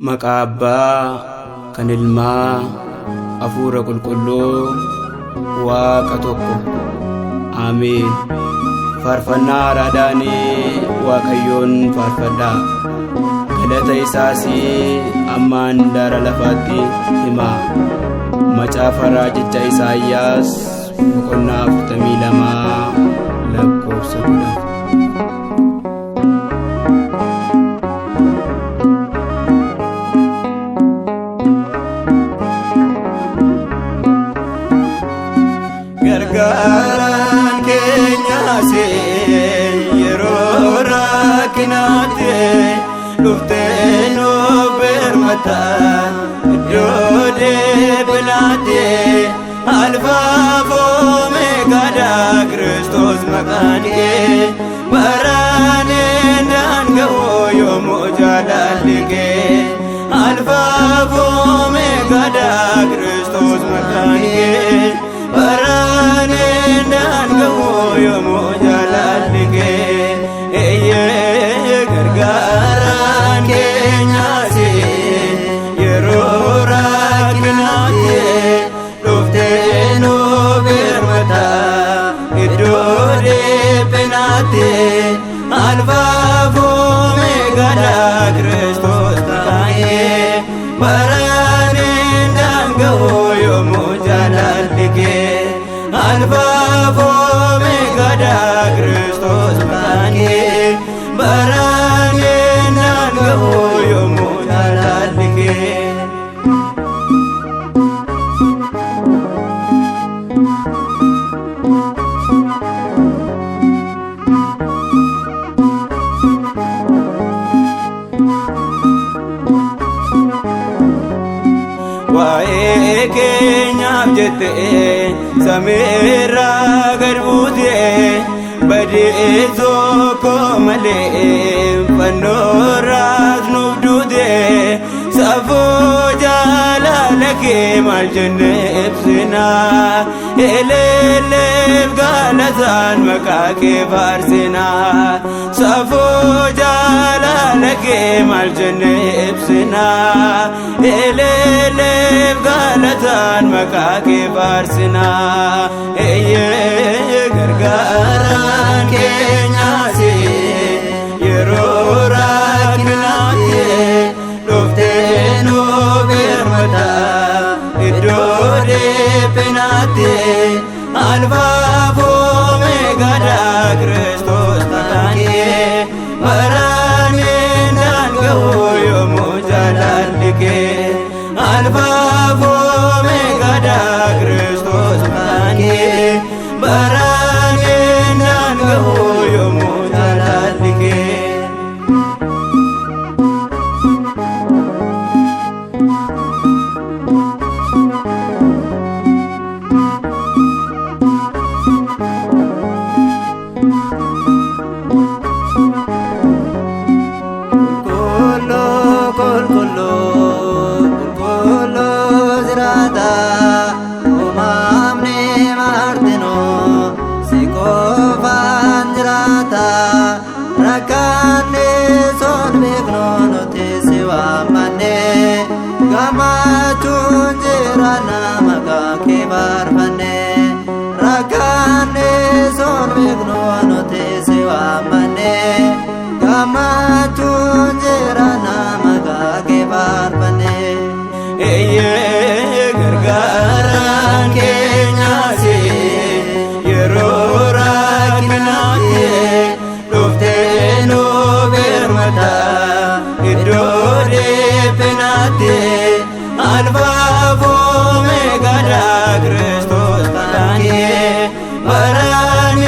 Maqaa Abbaa kan Ilmaa Hafuura Qulqulluu Waaqa tokko. Ameen. Faarfannaa haaraadhaanii Waaqayyoon faarfadhaa. Galata isaas ammaan daara lafaatti himaa. Macaafa raajicha Isaayyaas boqonnaa 42 lakkoofsa 10. Gargaaran keenya yeroo rakkinaatti dhuftee nu birmataa iddoo deebinaatti Alfaaf Omeegaadha Kiristoos maqaan kee baraan daanga'u yommuu jaalalli kee Alfaaf Omeegaadha Kiristoos maqaan kee baraan daanga'u yommuu jaalalli kee eeyyee gargaaraan keenyaas yeroo rakkinaatti dhuftee nu birmataa iddoo deebinaatti Alfaaf Omeegaadha Kiristoos maqaan kee baraan daanga'u yommuu jaalalli kee Alfaaf Omeegaadha Kiristoos maqaan kee baraan daanga'u yommuu jaalalli kee. Waa'ee keenyaaf jettee samiirraa gad buutee badii tokko malee fannoorraas nuuf duutee safuu jaalala kee maal jennee ibsinaa eleelleef galataan maqaa kee faarsinaa safuu jaalala kee maal jennee ibsinaa eleelleef galataan maqaa kee faarsinaa eeyyee gargaaraan keenyaas yeroo rakkinaatti dhuftee nu birmataa iddoo deebinaatti Alfaaf Omeegaadha Kiristoos maqaan kee baraan daanga'u yommuu jaalalli kee Alfaaf Omeegaadha Kiristoos maqaan kee baraan daanga'u yommuu jaalalli kee. Rakkanne soon beeknoo nuti si waammanne gammachuun jiraanna maqaa kee faarfanne rakkanne soon beeknoo nuti si waammanne gammachuun jiraanna maqaa kee faarfanne eeyyee gargaaraan keenyaas yeroo rakkinaatti dhuftee nu birmataa iddoo deebinaatti Alfaaf Omeegaadha Kiristoos maqaan kee baraan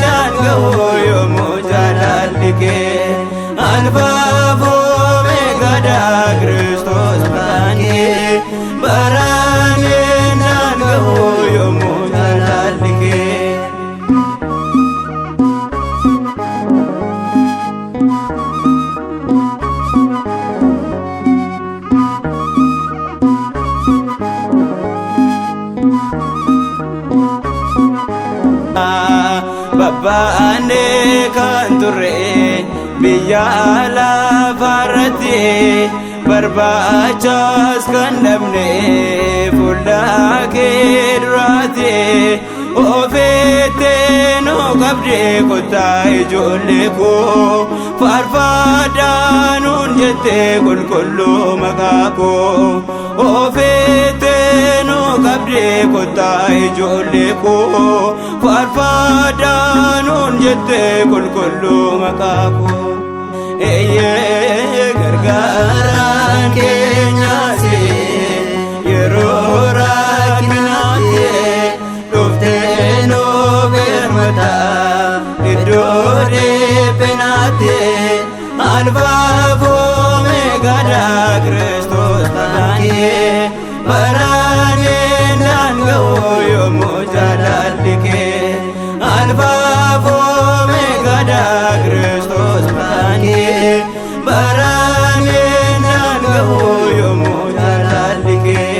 daanga'u yommuu jaalalli kee Alfaaf Omeegaadha Kiristoos maqaan kee baraan daanga'u yommuu jaalalli kee. Babbaanee kan turre biyya lafarratti barbaachas kan dhabne fuula kee duraati ofeettee nu qabdee kottaa ijoollee koo faarfadhaa nuun jettee qulqulluu maqaa koo ofeettee nu qabdee kottaa ijoollee koo faarfadhaa nuun jettee qulqulluu maqaa koo eeyyee gargaaraan keenyaas yeroo rakkinaatti dhuftee nu birmata iddoo dhiphinaatti alfaaf omeegaadha Kiristoos taanee baraaneen naanna'u yommuu jaalalli kee alfaaf omeegaadha Kiristoos taanee baraaneen naanna'u yommuu jaalalli kee.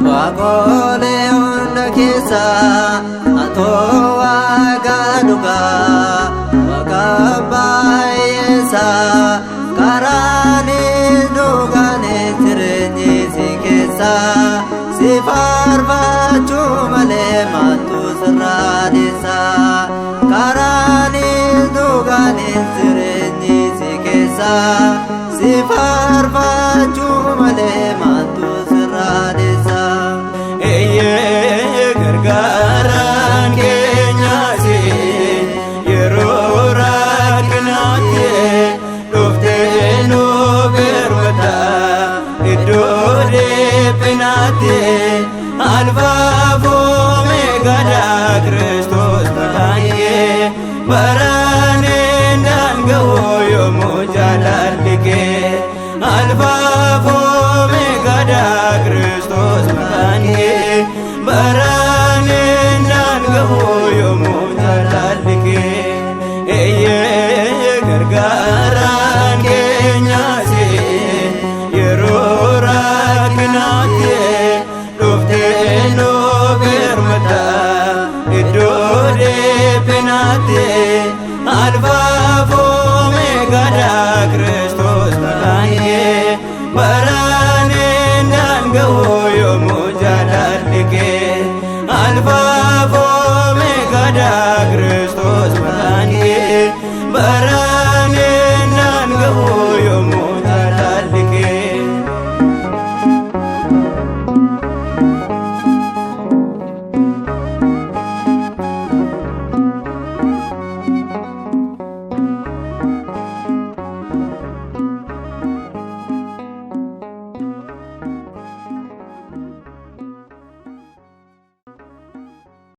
Waaqolee hunda keessa atoo waaqa dhugaa waaqa baay'eessa karaanis dhugaanis jireenyi si keessa si faarfachuu malee maaltu sirraa deessa karaanis dhugaanis jireenyi si keessa si faarfachuu malee maaltu sirraa deessa. Eeyyee gargaaraan keenyaas yeroo rakkinaatti dhuftee nu birmata iddoo dhiphinaatti alfaaf omeegaadha Kiristoos taanee baraaneen naanna'u yommuu jaalalli kee alfaaf omeegaadha Kiristoos taanee baraaneen naanna'u yommuu jaalalli kee eeyyee gargaaraan keenyaas yeroo rakkinaatti dhuftee nu birmata iddoo dhiphinaatti alfaaf omeegaadha Kiristoos taanee baraaneen naanna'u yommuu jaalalli kee alfaaf omeegaadha Kiristoos.